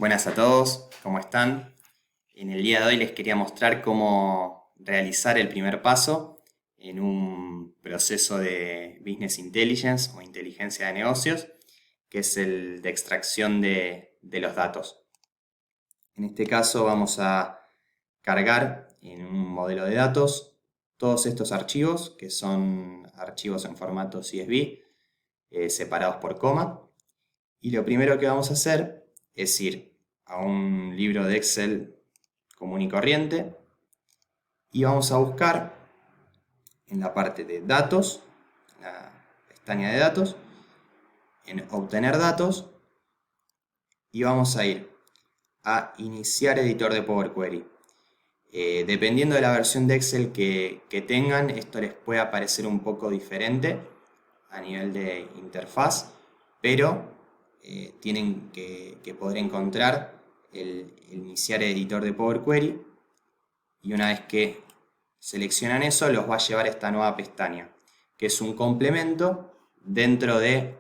Buenas a todos, ¿cómo están? En el día de hoy les quería mostrar cómo realizar el primer paso en un proceso de Business Intelligence o inteligencia de negocios, que es el de extracción de los datos. En este caso vamos a cargar en un modelo de datos todos estos archivos, que son archivos en formato CSV, separados por coma. Y lo primero que vamos a hacer es ir a un libro de Excel común y corriente y vamos a buscar en la parte de datos, en la pestaña de datos, en obtener datos y vamos a ir a iniciar editor de Power Query. Dependiendo de la versión de Excel que tengan, esto les puede aparecer un poco diferente a nivel de interfaz, pero tienen que poder encontrar el iniciar editor de Power Query y una vez que seleccionan eso los va a llevar a esta nueva pestaña, que es un complemento dentro de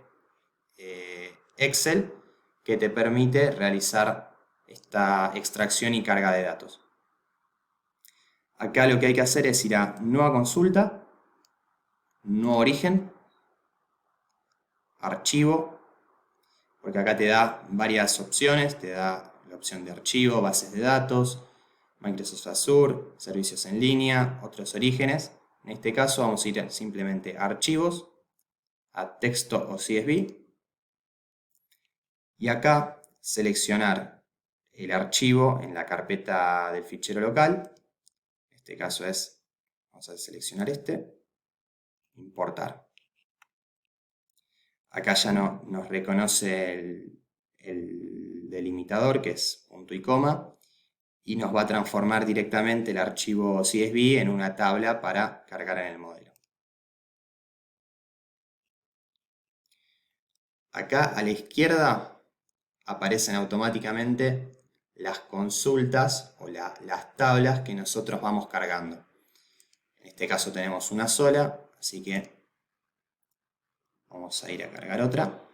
Excel que te permite realizar esta extracción y carga de datos. Acá lo que hay que hacer es ir a nueva consulta, nuevo origen, archivo, porque acá te da varias opciones, te da la opción de archivo, bases de datos, Microsoft Azure, servicios en línea, otros orígenes. En este caso vamos a ir simplemente a archivos, a texto o CSV, y acá seleccionar el archivo en la carpeta del fichero local. En este caso vamos a seleccionar importar. Acá ya nos reconoce el delimitador, que es punto y coma, y nos va a transformar directamente el archivo CSV en una tabla para cargar en el modelo. Acá a la izquierda aparecen automáticamente las consultas o las tablas que nosotros vamos cargando. En este caso tenemos una sola, así que vamos a ir a cargar otra.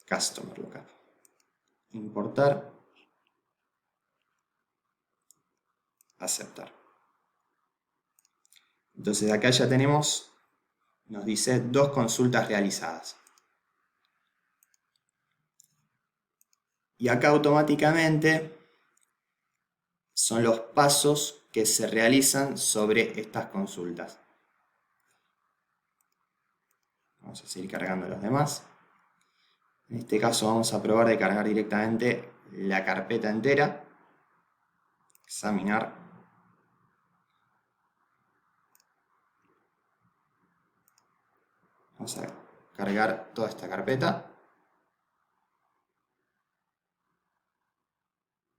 Customer Lookup. Importar. Aceptar. Entonces acá ya tenemos, nos dice 2 consultas realizadas. Y acá automáticamente son los pasos que se realizan sobre estas consultas. Vamos a seguir cargando los demás. En este caso vamos a probar de cargar directamente la carpeta entera. Examinar. Vamos a cargar toda esta carpeta.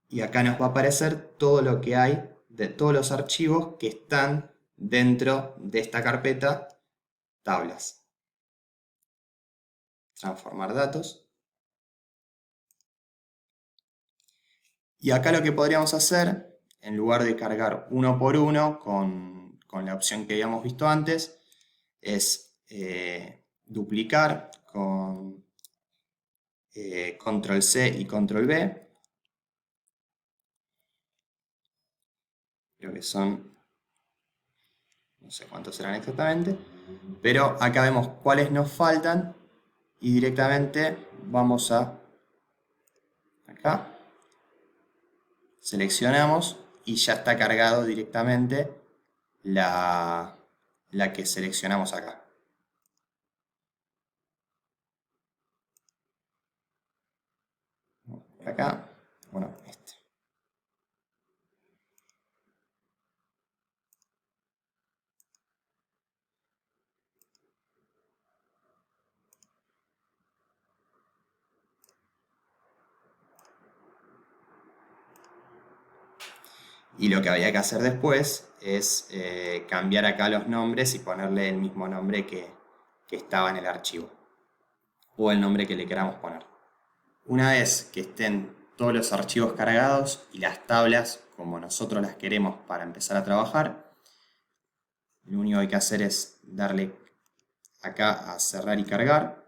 Y acá nos va a aparecer todo lo que hay de todos los archivos que están dentro de esta carpeta tablas. Transformar datos. Y acá lo que podríamos hacer, en lugar de cargar uno por uno con la opción que habíamos visto antes, es duplicar con control C y control V. Creo que son, no sé cuántos serán exactamente, pero acá vemos cuáles nos faltan y directamente vamos a acá, seleccionamos y ya está cargado directamente la que seleccionamos acá. Acá, bueno, este. Y lo que había que hacer después es cambiar acá los nombres y ponerle el mismo nombre que estaba en el archivo o el nombre que le queramos poner. Una vez que estén todos los archivos cargados y las tablas como nosotros las queremos para empezar a trabajar, lo único que hay que hacer es darle acá a cerrar y cargar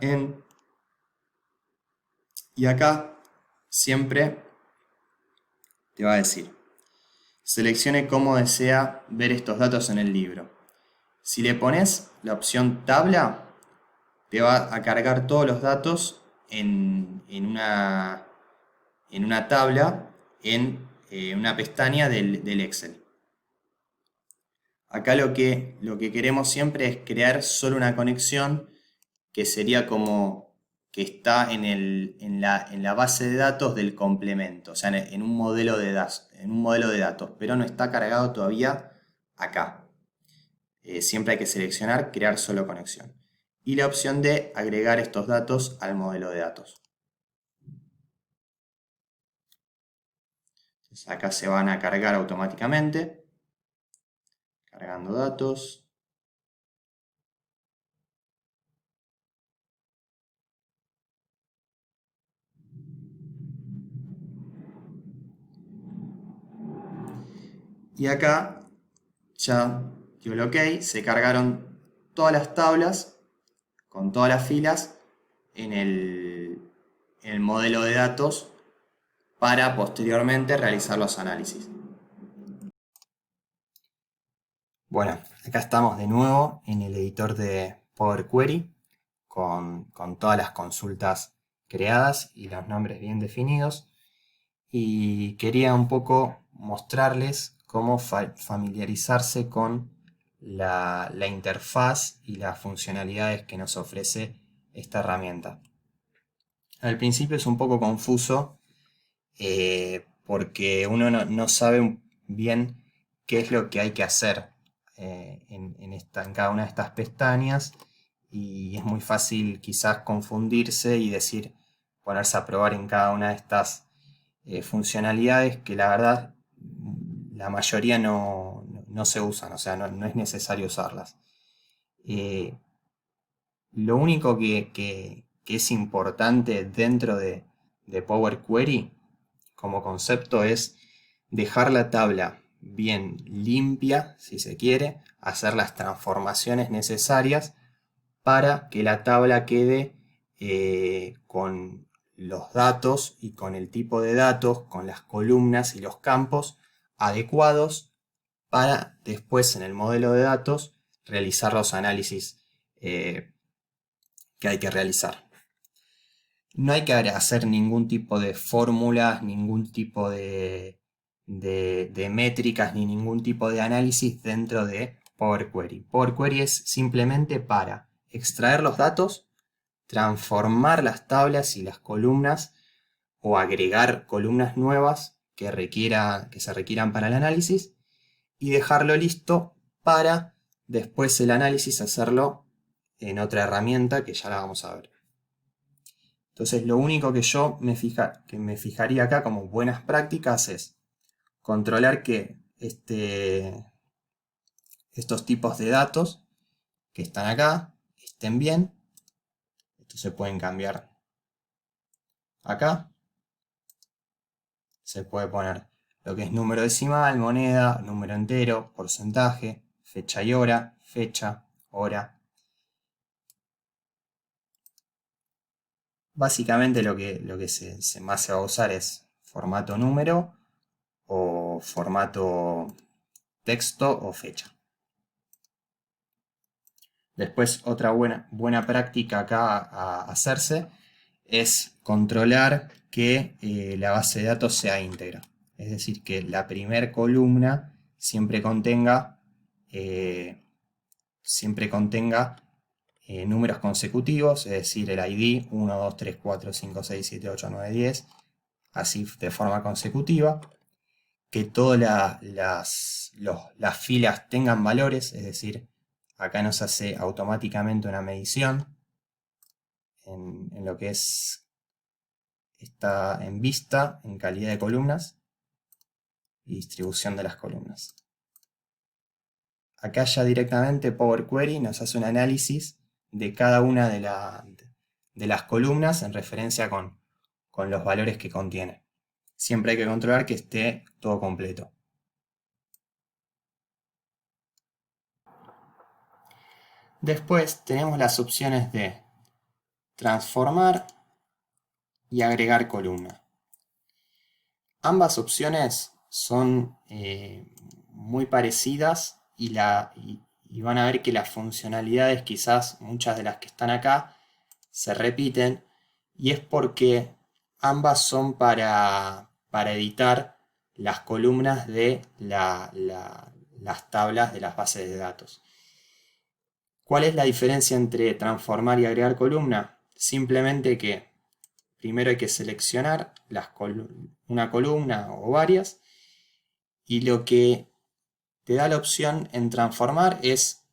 en Y acá siempre te va a decir, seleccione cómo desea ver estos datos en el libro. Si le pones la opción tabla, te va a cargar todos los datos en una tabla, en una pestaña del Excel. Acá lo que queremos siempre es crear solo una conexión que sería como que está en la base de datos del complemento, o sea, en un modelo en un modelo de datos, pero no está cargado todavía acá. Siempre hay que seleccionar crear solo conexión. Y la opción de agregar estos datos al modelo de datos. Entonces acá se van a cargar automáticamente. Cargando datos. Y acá ya dio el OK, se cargaron todas las tablas con todas las filas en el modelo de datos para posteriormente realizar los análisis. Bueno, acá estamos de nuevo en el editor de Power Query con todas las consultas creadas y los nombres bien definidos. Y quería un poco mostrarles cómo familiarizarse con la interfaz y las funcionalidades que nos ofrece esta herramienta. Al principio es un poco confuso porque uno no sabe bien qué es lo que hay que hacer en cada una de estas pestañas y es muy fácil quizás confundirse y ponerse a probar en cada una de estas funcionalidades que la verdad la mayoría no se usan, o sea, no es necesario usarlas. Lo único que es importante dentro de Power Query como concepto es dejar la tabla bien limpia, si se quiere, hacer las transformaciones necesarias para que la tabla quede con los datos y con el tipo de datos, con las columnas y los campos adecuados para después en el modelo de datos realizar los análisis que hay que realizar. No hay que hacer ningún tipo de fórmulas, ningún tipo de métricas, ni ningún tipo de análisis dentro de Power Query. Power Query es simplemente para extraer los datos, transformar las tablas y las columnas o agregar columnas nuevas que se requieran para el análisis y dejarlo listo para después el análisis hacerlo en otra herramienta que ya la vamos a ver. Entonces lo único que yo me fijaría acá como buenas prácticas es controlar que estos tipos de datos que están acá estén bien. Estos se pueden cambiar acá. Se puede poner lo que es número decimal, moneda, número entero, porcentaje, fecha y hora, fecha, hora. Básicamente lo que más se va a usar es formato número o formato texto o fecha. Después otra buena práctica acá a hacerse es controlar que la base de datos sea íntegra. Es decir, que la primera columna siempre contenga números consecutivos, es decir, el ID 1, 2, 3, 4, 5, 6, 7, 8, 9, 10, así de forma consecutiva. Que todas las filas tengan valores, es decir, acá nos hace automáticamente una medición en lo que está en vista, en calidad de columnas y distribución de las columnas. Acá ya directamente Power Query nos hace un análisis de cada una de las columnas en referencia con los valores que contiene. Siempre hay que controlar que esté todo completo. Después tenemos las opciones de transformar y agregar columna. Ambas opciones son muy parecidas y van a ver que las funcionalidades, quizás muchas de las que están acá, se repiten, y es porque ambas son para editar las columnas de las tablas de las bases de datos. ¿Cuál es la diferencia entre transformar y agregar columna? Simplemente que primero hay que seleccionar una columna o varias, y lo que te da la opción en transformar es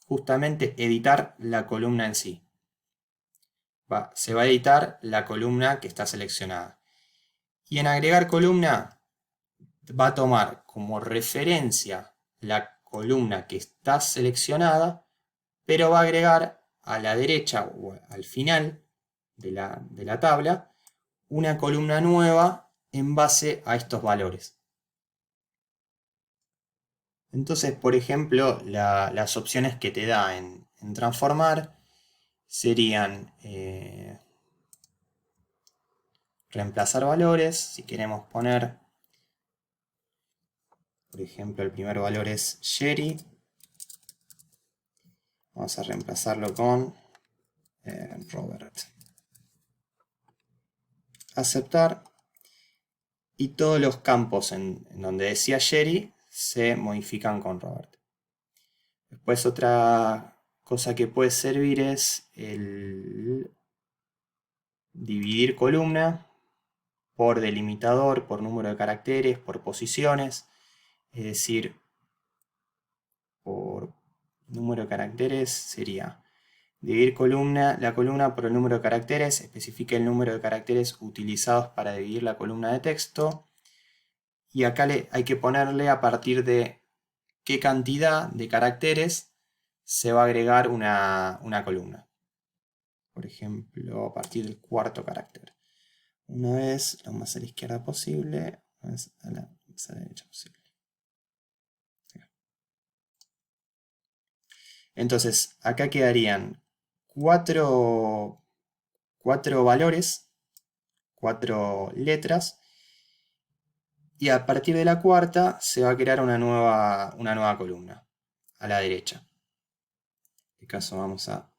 justamente editar la columna en sí. Se va a editar la columna que está seleccionada. Y en agregar columna va a tomar como referencia la columna que está seleccionada, pero va a agregar a la derecha o al final de la tabla una columna nueva en base a estos valores. Entonces, por ejemplo, las opciones que te da en transformar serían reemplazar valores. Si queremos poner, por ejemplo, el primer valor es Jerry, vamos a reemplazarlo con Robert. Aceptar. Y todos los campos en donde decía Jerry se modifican con Robert. Después otra cosa que puede servir es el dividir columna por delimitador, por número de caracteres, por posiciones. Es decir, por número de caracteres sería dividir la columna por el número de caracteres, especifica el número de caracteres utilizados para dividir la columna de texto, y acá hay que ponerle a partir de qué cantidad de caracteres se va a agregar una columna. Por ejemplo, a partir del cuarto carácter. Una vez lo más a la izquierda posible, una vez a la más a la derecha posible. Entonces, acá quedarían cuatro valores, 4 letras, y a partir de la cuarta se va a crear una nueva columna a la derecha. En este caso vamos a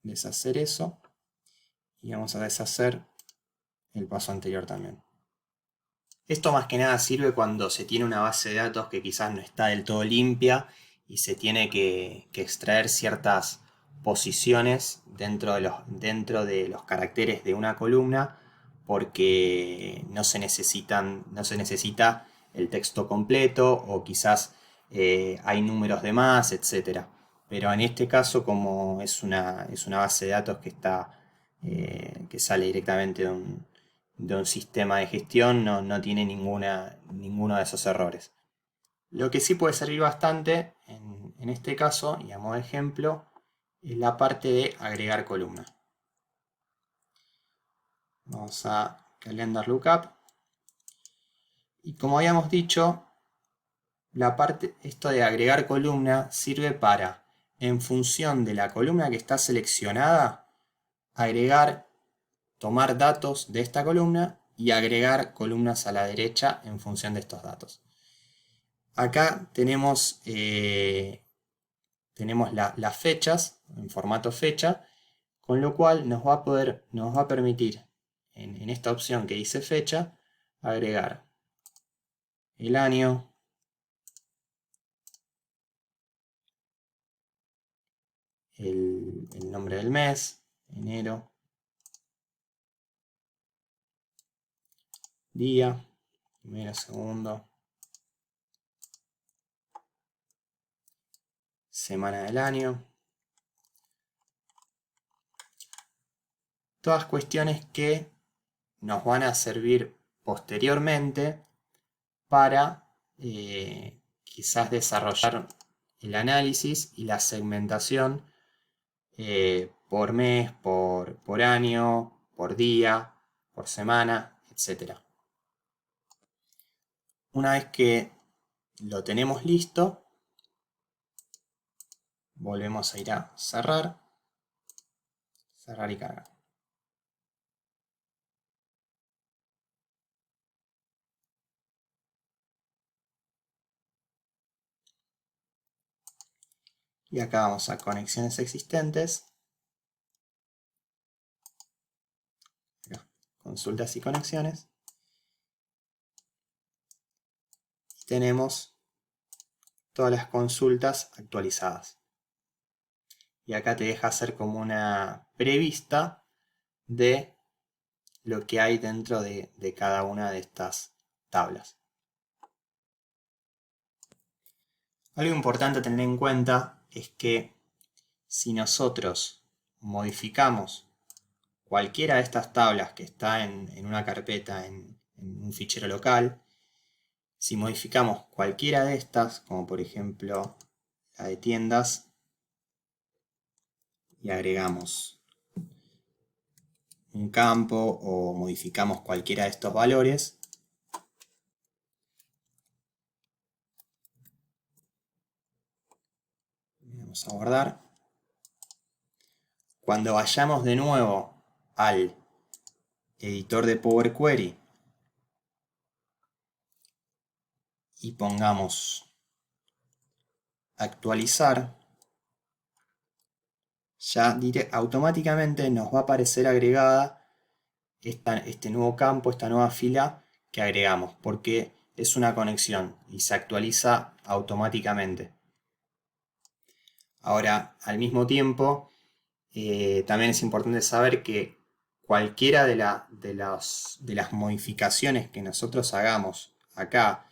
deshacer eso y vamos a deshacer el paso anterior también. Esto más que nada sirve cuando se tiene una base de datos que quizás no está del todo limpia y se tiene que extraer ciertas posiciones dentro de los caracteres de una columna, porque no se necesita el texto completo, o quizás hay números de más, etc. Pero en este caso, como es una base de datos que sale directamente de un sistema de gestión, no tiene ninguno de esos errores. Lo que sí puede servir bastante en este caso, y a modo de ejemplo, es la parte de agregar columna. Vamos a calendar lookup. Y como habíamos dicho, esto de agregar columna sirve para, en función de la columna que está seleccionada, tomar datos de esta columna y agregar columnas a la derecha en función de estos datos. Acá tenemos las fechas en formato fecha, con lo cual nos va a permitir en esta opción que dice fecha agregar el año, el nombre del mes, enero, día, primero, segundo, semana del año. Todas cuestiones que nos van a servir posteriormente para quizás desarrollar el análisis y la segmentación por mes, por año, por día, por semana, etc. Una vez que lo tenemos listo, volvemos a ir a cerrar y cargar. Y acá vamos a conexiones existentes. Acá, consultas y conexiones. Y tenemos todas las consultas actualizadas. Y acá te deja hacer como una prevista de lo que hay dentro de cada una de estas tablas. Algo importante a tener en cuenta es que si nosotros modificamos cualquiera de estas tablas que está en una carpeta, en un fichero local, si modificamos cualquiera de estas, como por ejemplo la de tiendas, y agregamos un campo o modificamos cualquiera de estos valores, vamos a guardar. Cuando vayamos de nuevo al editor de Power Query y pongamos actualizar, ya automáticamente nos va a aparecer agregada este nuevo campo, esta nueva fila que agregamos, porque es una conexión y se actualiza automáticamente. Ahora, al mismo tiempo, también es importante saber que cualquiera de las modificaciones que nosotros hagamos acá,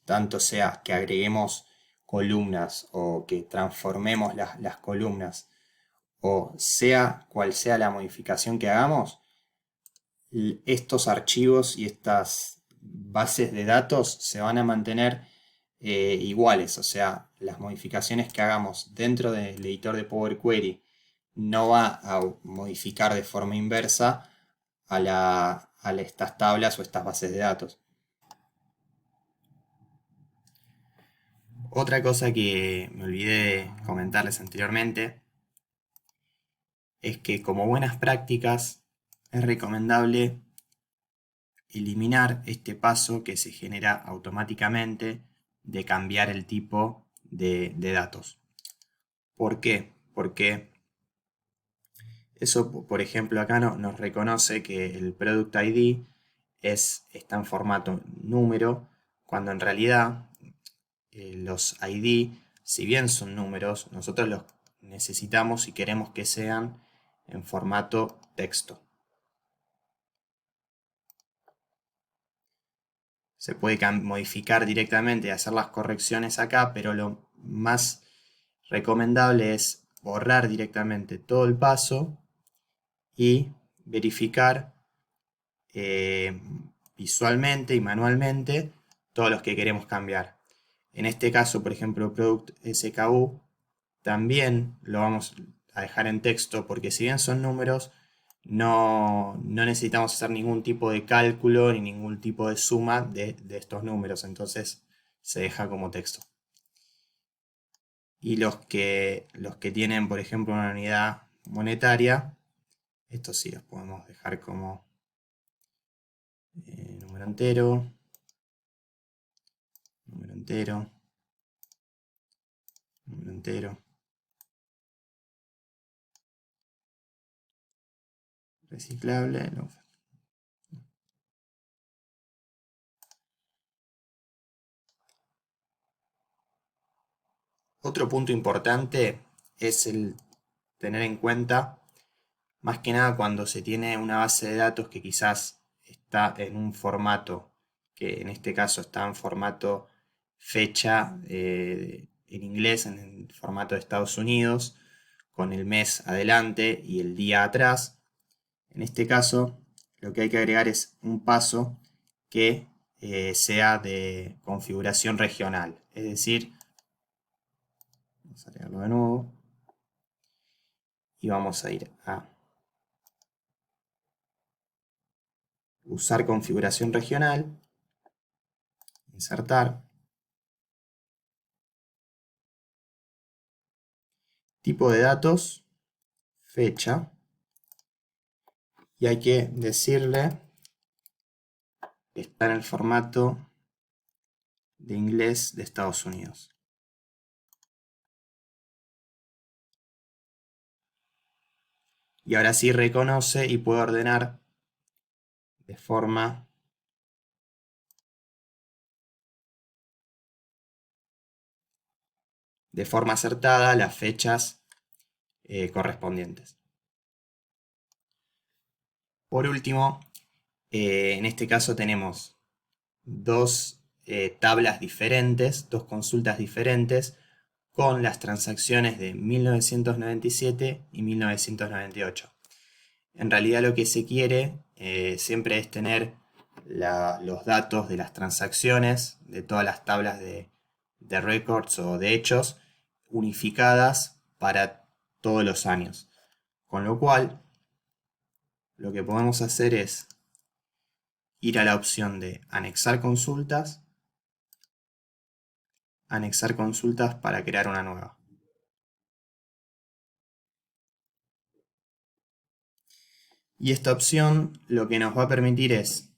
tanto sea que agreguemos columnas o que transformemos las columnas, o sea cual sea la modificación que hagamos, estos archivos y estas bases de datos se van a mantener iguales. O sea, las modificaciones que hagamos dentro del editor de Power Query no va a modificar de forma inversa a estas tablas o estas bases de datos. Otra cosa que me olvidé comentarles anteriormente es que, como buenas prácticas, es recomendable eliminar este paso que se genera automáticamente de cambiar el tipo de datos. ¿Por qué? Porque eso, por ejemplo, acá nos reconoce que el Product ID está en formato número, cuando en realidad los ID, si bien son números, nosotros los necesitamos y queremos que sean en formato texto. Se puede modificar directamente y hacer las correcciones acá, pero lo más recomendable es borrar directamente todo el paso y verificar visualmente y manualmente todos los que queremos cambiar. En este caso, por ejemplo, Product SKU, también lo vamos a dejar en texto porque si bien son números, no necesitamos hacer ningún tipo de cálculo ni ningún tipo de suma de estos números, entonces se deja como texto. Y los que tienen, por ejemplo, una unidad monetaria, estos sí los podemos dejar como número entero, número entero, número entero, reciclable. Otro punto importante es el tener en cuenta, más que nada cuando se tiene una base de datos que quizás está en un formato, que en este caso está en formato fecha en inglés, en el formato de Estados Unidos, con el mes adelante y el día atrás. En este caso, lo que hay que agregar es un paso que sea de configuración regional, es decir, vamos a agregarlo de nuevo y vamos a ir a usar configuración regional, insertar, tipo de datos, fecha, y hay que decirle que está en el formato de inglés de Estados Unidos. Y ahora sí reconoce y puede ordenar de forma acertada las fechas correspondientes. Por último, en este caso tenemos dos tablas diferentes, dos consultas diferentes con las transacciones de 1997 y 1998. En realidad lo que se quiere siempre es tener los datos de las transacciones de todas las tablas de records o de hechos unificadas para todos los años. Con lo cual, lo que podemos hacer es ir a la opción de anexar consultas para crear una nueva. Y esta opción lo que nos va a permitir es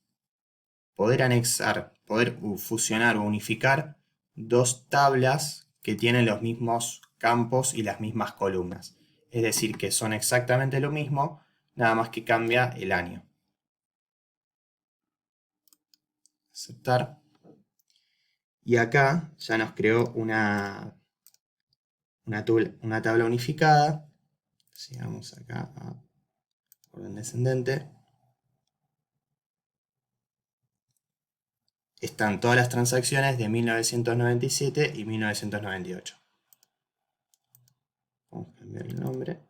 poder anexar, poder fusionar o unificar dos tablas que tienen los mismos campos y las mismas columnas. Es decir, que son exactamente lo mismo, nada más que cambia el año. Aceptar. Y acá ya nos creó una tabla unificada. Sigamos acá a orden descendente. Están todas las transacciones de 1997 y 1998. Vamos a cambiar el nombre.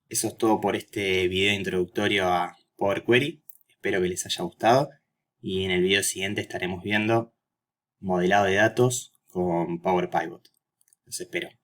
Eso es todo por este video introductorio a Power Query. Espero que les haya gustado y en el video siguiente estaremos viendo modelado de datos con Power Pivot. Los espero.